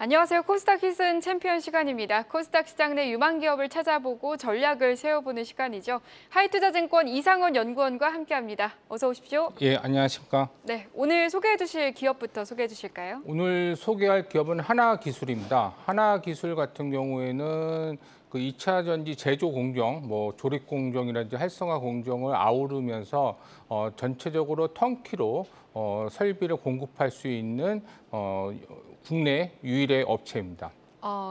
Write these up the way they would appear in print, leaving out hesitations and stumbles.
안녕하세요. 코스닥 희슨 챔피언 시간입니다. 코스닥 시장 내 유망 기업을 찾아보고 전략을 세워보는 시간이죠. 하이투자증권 이상원 연구원과 함께합니다. 어서 오십시오. 예, 안녕하십니까. 네, 오늘 소개해 주실 기업부터 소개해 주실까요? 오늘 소개할 기업은 하나기술입니다. 하나기술 같은 경우에는 그 2차 전지 제조 공정, 뭐 조립 공정이라든지 활성화 공정을 아우르면서 전체적으로 턴키로 설비를 공급할 수 있는 국내 유일의 업체입니다.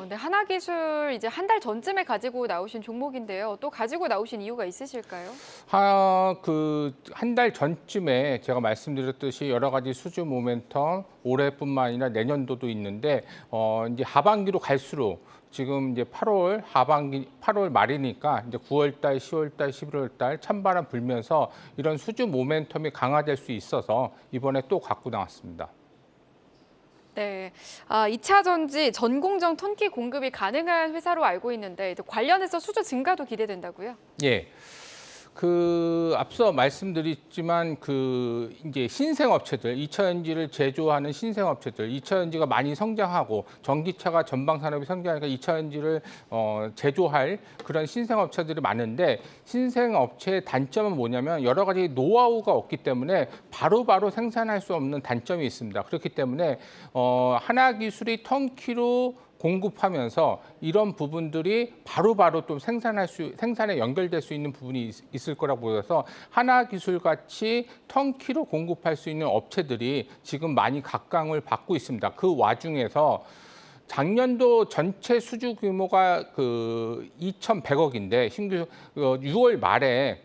네, 하나기술 이제 한 달 전쯤에 가지고 나오신 종목인데요. 또 가지고 나오신 이유가 있으실까요? 한 달 전쯤에 제가 말씀드렸듯이 여러 가지 수주 모멘텀 올해뿐만 아니라 내년도도 있는데 이제 하반기로 갈수록 지금 이제 8월 말이니까 이제 9월 달, 10월 달, 11월 달 찬바람 불면서 이런 수주 모멘텀이 강화될 수 있어서 이번에 또 갖고 나왔습니다. 네, 2차 전지 전공정 턴키 공급이 가능한 회사로 알고 있는데 관련해서 수주 증가도 기대된다고요? 예. 앞서 말씀드렸지만 이제 신생 업체들, 2차 전지를 제조하는 신생 업체들, 2차 전지가 많이 성장하고 전기차가 전방 산업이 성장하니까 2차 전지를 제조할 그런 신생 업체들이 많은데, 신생 업체의 단점은 뭐냐면 여러 가지 노하우가 없기 때문에 바로바로 생산할 수 없는 단점이 있습니다. 그렇기 때문에 하나기술이 턴키로 공급하면서 이런 부분들이 바로바로 또 생산에 연결될 수 있는 부분이 있을 거라고 보여서 하나기술 같이 턴키로 공급할 수 있는 업체들이 지금 많이 각광을 받고 있습니다. 그 와중에서 작년도 전체 수주 규모가 2,100억인데 신규 6월 말에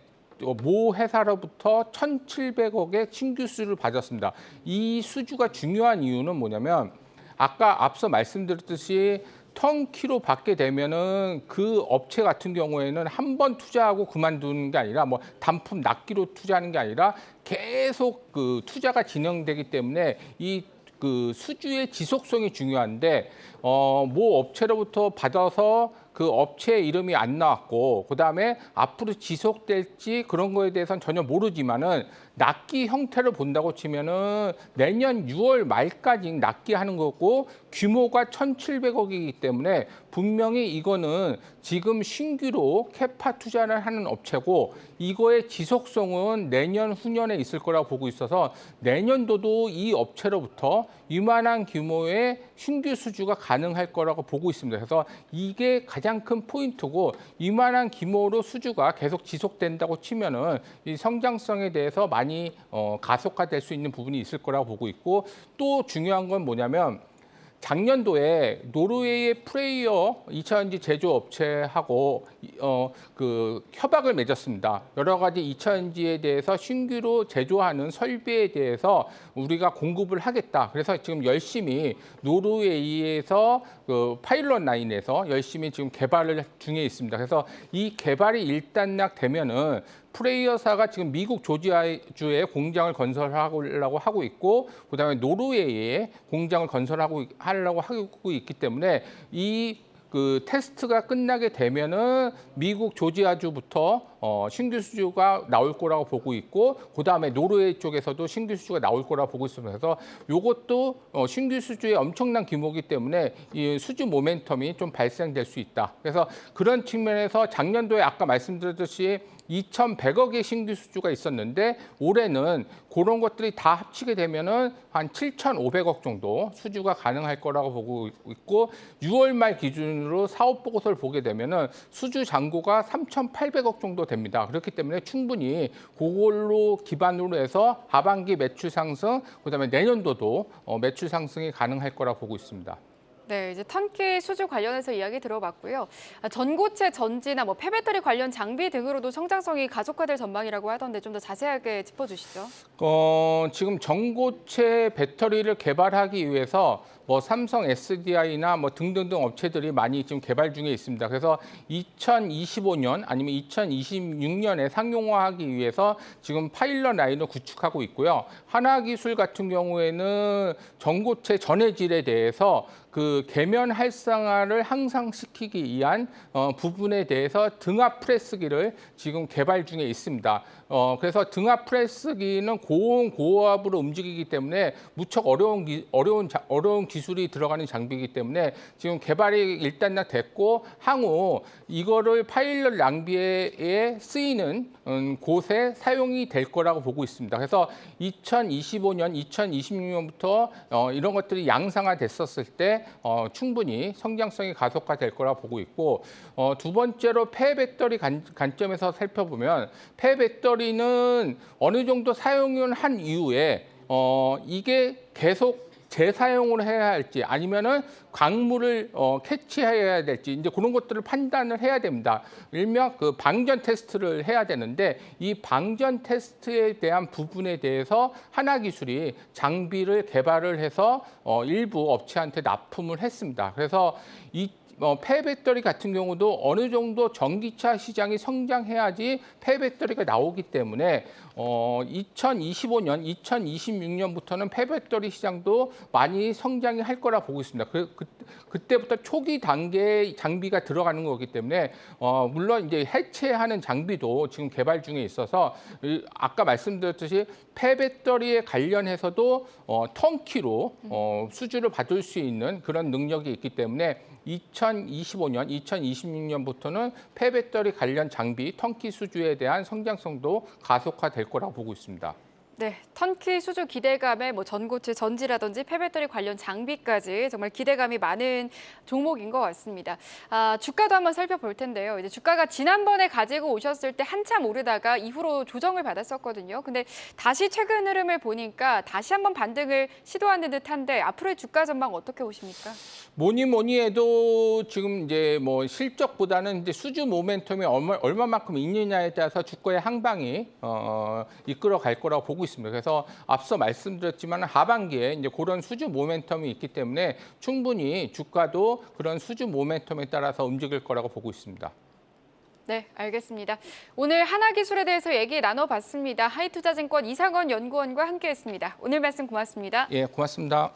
모 회사로부터 1,700억의 신규 수주를 받았습니다. 이 수주가 중요한 이유는 뭐냐면 아까 앞서 말씀드렸듯이 턴키로 받게 되면은 그 업체 같은 경우에는 한 번 투자하고 그만두는 게 아니라 뭐 단품 낱기로 투자하는 게 아니라 계속 투자가 진행되기 때문에 수주의 지속성이 중요한데 모 업체로부터 받아서 그 업체의 이름이 안 나왔고 그다음에 앞으로 지속될지 그런 거에 대해서는 전혀 모르지만은 납기 형태를 본다고 치면은 내년 6월 말까지 납기하는 거고 규모가 1,700억이기 때문에 분명히 이거는 지금 신규로 캐파 투자를 하는 업체고 이거의 지속성은 내년 후년에 있을 거라고 보고 있어서 내년도도 이 업체로부터 이만한 규모의 신규 수주가 가능할 거라고 보고 있습니다. 그래서 이게 가장 큰 포인트고 이만한 규모로 수주가 계속 지속된다고 치면은 이 성장성에 대해서 많이 가속화될 수 있는 부분이 있을 거라고 보고 있고, 또 중요한 건 뭐냐면 작년도에 노르웨이의 프레이어 2차 전지 제조업체하고 협약을 맺었습니다. 여러 가지 2차 전지에 대해서 신규로 제조하는 설비에 대해서 우리가 공급을 하겠다. 그래서 지금 열심히 노르웨이에서 파일럿 라인에서 열심히 지금 개발을 중에 있습니다. 그래서 이 개발이 일단락되면은 프레이어사가 지금 미국 조지아주에 공장을 건설하려고 하고 있고 그다음에 노르웨이에 공장을 하려고 하고 있기 때문에 테스트가 끝나게 되면은 미국 조지아주부터 신규 수주가 나올 거라고 보고 있고 그다음에 노르웨이 쪽에서도 신규 수주가 나올 거라고 보고 있습니다. 그래서 이것도 신규 수주의 엄청난 규모이기 때문에 이 수주 모멘텀이 좀 발생될 수 있다. 그래서 그런 측면에서 작년도에 아까 말씀드렸듯이 2,100억의 신규 수주가 있었는데 올해는 그런 것들이 다 합치게 되면은 한 7,500억 정도 수주가 가능할 거라고 보고 있고 6월 말 기준으로 사업 보고서를 보게 되면은 수주 잔고가 3,800억 정도 됩니다. 그렇기 때문에 충분히 그걸로 기반으로 해서 하반기 매출 상승, 그다음에 내년도도 매출 상승이 가능할 거라고 보고 있습니다. 네, 이제 턴키 수주 관련해서 이야기 들어봤고요. 전고체 전지나 뭐 폐배터리 관련 장비 등으로도 성장성이 가속화될 전망이라고 하던데 좀 더 자세하게 짚어주시죠. 지금 전고체 배터리를 개발하기 위해서 뭐 삼성 SDI나 뭐 등등등 업체들이 많이 지금 개발 중에 있습니다. 그래서 2025년 아니면 2026년에 상용화하기 위해서 지금 파일럿 라인을 구축하고 있고요. 하나기술 같은 경우에는 전고체 전해질에 대해서 계면 활성화를 향상시키기 위한 부분에 대해서 등압 프레스기를 지금 개발 중에 있습니다. 그래서 등압 프레스기는 고온 고압으로 움직이기 때문에 무척 어려운 기술이 들어가는 장비이기 때문에 지금 개발이 일단 됐고 향후 이거를 파일럿 낭비에 쓰이는 곳에 사용이 될 거라고 보고 있습니다. 그래서 2025년, 2026년부터 이런 것들이 양상화됐었을 때 충분히 성장성이 가속화될 거라고 보고 있고, 두 번째로 폐배터리 관점에서 살펴보면 폐배터리는 어느 정도 사용을 한 이후에 이게 계속 재사용을 해야 할지 아니면은 광물을 캐치해야 될지 이제 그런 것들을 판단을 해야 됩니다. 일명 그 방전 테스트를 해야 되는데 이 방전 테스트에 대한 부분에 대해서 하나기술이 장비를 개발을 해서 일부 업체한테 납품을 했습니다. 그래서 이 폐배터리 같은 경우도 어느 정도 전기차 시장이 성장해야지 폐배터리가 나오기 때문에 2025년, 2026년부터는 폐배터리 시장도 많이 성장이 할 거라 보고 있습니다. 그때부터 초기 단계의 장비가 들어가는 거기 때문에 물론 이제 해체하는 장비도 지금 개발 중에 있어서 아까 말씀드렸듯이 폐배터리에 관련해서도 턴키로 수주를 받을 수 있는 그런 능력이 있기 때문에 2025년, 2026년부터는 폐배터리 관련 장비 턴키 수주에 대한 성장성도 가속화될 거라고 보고 있습니다. 네, 턴키 수주 기대감에 뭐 전고체 전지라든지 폐배터리 관련 장비까지 정말 기대감이 많은 종목인 것 같습니다. 주가도 한번 살펴볼 텐데요. 이제 주가가 지난번에 가지고 오셨을 때 한참 오르다가 이후로 조정을 받았었거든요. 근데 다시 최근 흐름을 보니까 다시 한번 반등을 시도하는 듯한데 앞으로의 주가 전망 어떻게 보십니까? 뭐니 해도 지금 이제 뭐 실적보다는 이제 수주 모멘텀이 얼마만큼 있느냐에 따라서 주가의 항방이 이끌어 갈 거라고 보고 있습니다. 그래서 앞서 말씀드렸지만 하반기에 이제 그런 수주 모멘텀이 있기 때문에 충분히 주가도 그런 수주 모멘텀에 따라서 움직일 거라고 보고 있습니다. 네, 알겠습니다. 오늘 하나기술에 대해서 얘기 나눠봤습니다. 하이투자증권 이상원 연구원과 함께했습니다. 오늘 말씀 고맙습니다. 예, 고맙습니다.